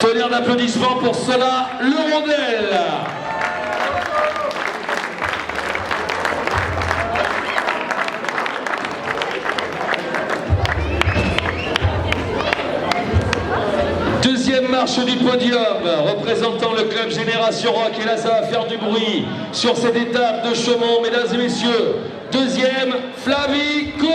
Tonnerre d'applaudissements pour Sola Le Rondel. Deuxième marche du podium, représentant le club Génération Rock. Et là, ça va faire du bruit sur cette étape de Chaumont, mesdames et messieurs. Deuxième, Flavico.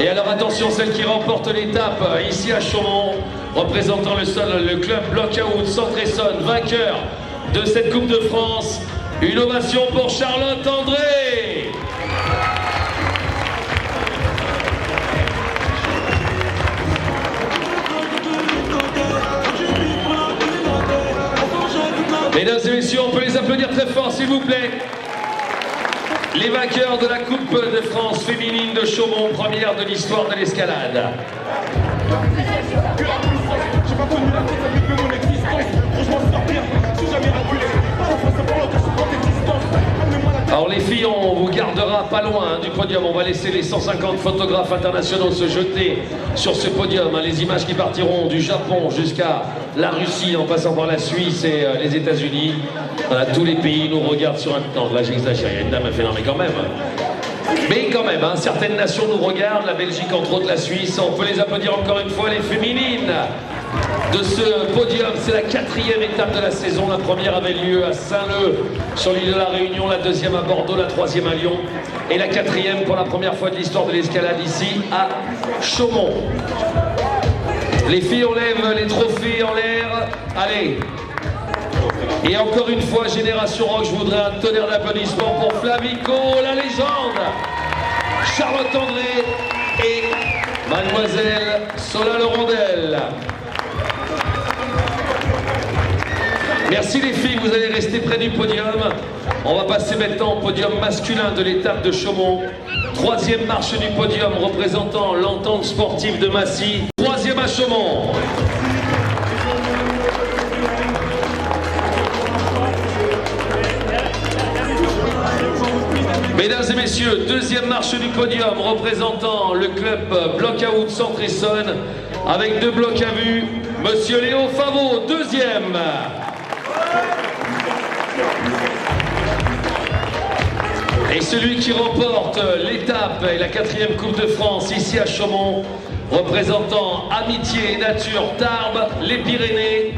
Et alors attention, celle qui remporte l'étape ici à Chaumont, représentant le club Blockout Centre-Essonne, vainqueur de cette Coupe de France. Une ovation pour Charlotte André. Mesdames et messieurs, on peut les applaudir très fort s'il vous plaît. Les vainqueurs de la Coupe de France féminine de Chaumont, première de l'histoire de l'escalade. Alors les filles, on vous gardera pas loin du podium. On va laisser les 150 photographes internationaux se jeter sur ce podium. Les images qui partiront du Japon jusqu'à la Russie, en passant par la Suisse et les États-Unis. Voilà, tous les pays nous regardent sur un... Non, là j'exagère, il y a une dame à faire, non mais quand même. Mais quand même, hein, certaines nations nous regardent, la Belgique entre autres, la Suisse. On peut les applaudir encore une fois, les féminines de ce podium. C'est la 4e étape de la saison. La première avait lieu à Saint-Leu sur l'île de la Réunion, la 2e à Bordeaux, la 3e à Lyon et la 4e pour la première fois de l'histoire de l'escalade ici à Chaumont. Les filles, on lève les trophées en l'air. Allez. Et encore une fois, Génération Rock, je voudrais un tonnerre d'applaudissements pour Flavico, la légende, Charlotte André et mademoiselle Sola Le Rondel. Merci les filles, vous allez rester près du podium. On va passer maintenant au podium masculin de l'étape de Chaumont. 3e marche du podium représentant l'entente sportive de Massy. 3e à Chaumont. Mesdames et messieurs, 2e marche du podium représentant le club Blockout Centre-Essonne avec 2 blocs à vue. Monsieur Léo Favot, 2e. Et celui qui remporte l'étape et la 4e Coupe de France ici à Chaumont, représentant Amitié et Nature Tarbes, les Pyrénées.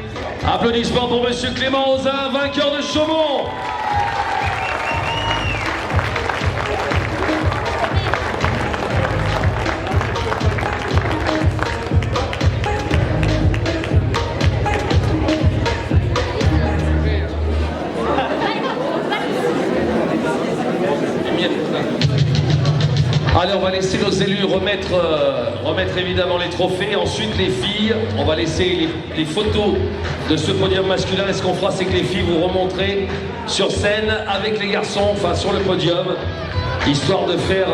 Applaudissements pour Monsieur Clément Ozin, vainqueur de Chaumont. Allez, on va laisser nos élus remettre évidemment les trophées. Ensuite, les filles, on va laisser les photos de ce podium masculin. Et ce qu'on fera, c'est que les filles vous remonterez sur scène avec les garçons, enfin sur le podium, histoire de faire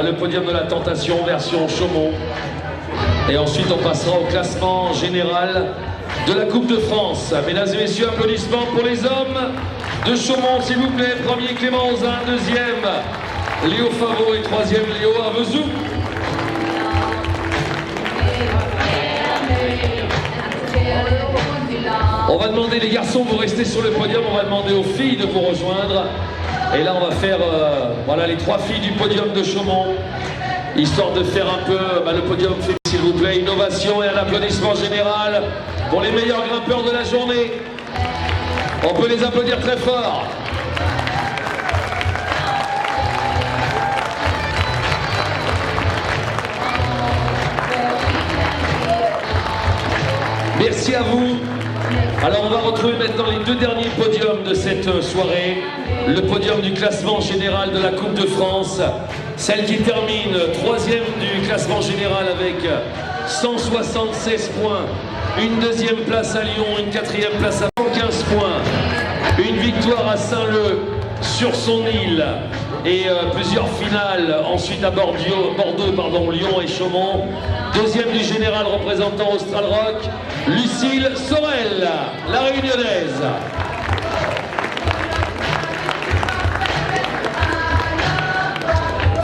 le podium de la tentation version Chaumont. Et ensuite, on passera au classement général de la Coupe de France. Mesdames et messieurs, applaudissements pour les hommes de Chaumont, s'il vous plaît. Premier, Clément Ozin. 2e, Léo Favot. Et 3e, Léo Avezou. On va demander, les garçons, vous restez sur le podium. On va demander aux filles de vous rejoindre. Et là, on va faire voilà, les 3 filles du podium de Chaumont, histoire de faire un peu le podium, s'il vous plaît. Une ovation et un applaudissement général pour les meilleurs grimpeurs de la journée. On peut les applaudir très fort. Merci à vous. Alors on va retrouver maintenant les 2 derniers podiums de cette soirée. Le podium du classement général de la Coupe de France. Celle qui termine 3e du classement général avec 176 points. Une 2e place à Lyon, une 4e place à 115 points. Une victoire à Saint-Leu sur son île et plusieurs finales. Ensuite à Bordeaux, Lyon et Chaumont. Deuxième du général représentant Austral Rock, Lucille Sorel, la réunionnaise.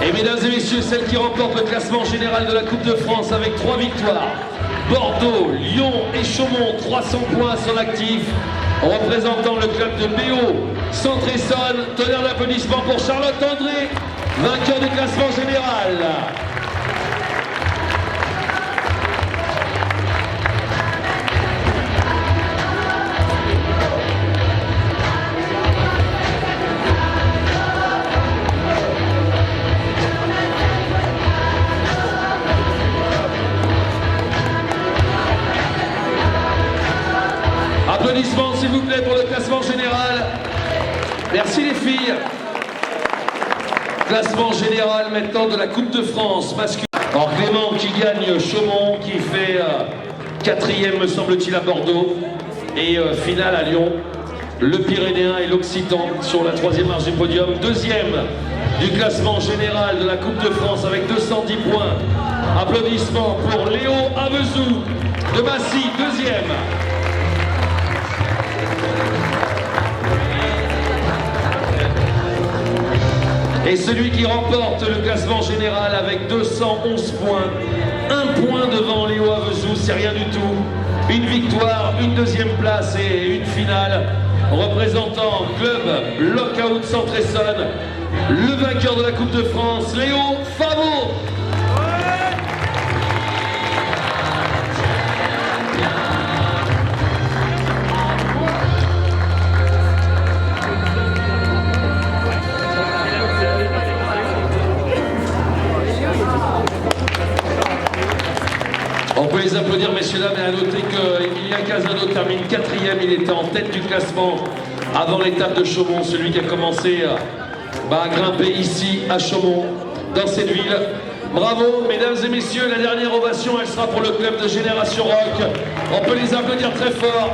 Et mesdames et messieurs, celle qui remporte le classement général de la Coupe de France avec 3 victoires. Bordeaux, Lyon et Chaumont, 300 points à son actif. Représentant le club de BO, Centre-Essonne, tonnerre d'applaudissements pour Charlotte André, vainqueur du classement général. Applaudissements s'il vous plaît pour le classement général. Merci les filles. Classement général maintenant de la Coupe de France masculine. Alors Clément qui gagne Chaumont, qui fait 4e me semble-t-il à Bordeaux. Et finale à Lyon. Le Pyrénéen et l'Occitan sur la 3e marche du podium. 2e du classement général de la Coupe de France avec 210 points. Applaudissements pour Léo Avezou de Massy, 2e. Et celui qui remporte le classement général avec 211 points, 1 point devant Léo Avezou, c'est rien du tout. Une victoire, une 2e place et une finale. Représentant club Lockout Centre-Essonne, le vainqueur de la Coupe de France, Léo Favot. On peut les applaudir, messieurs, dames, et à noter qu'Emilien Casano termine 4e. Il était en tête du classement avant l'étape de Chaumont, celui qui a commencé à grimper ici à Chaumont, dans cette ville. Bravo, mesdames et messieurs, la dernière ovation, elle sera pour le club de Génération Rock. On peut les applaudir très fort.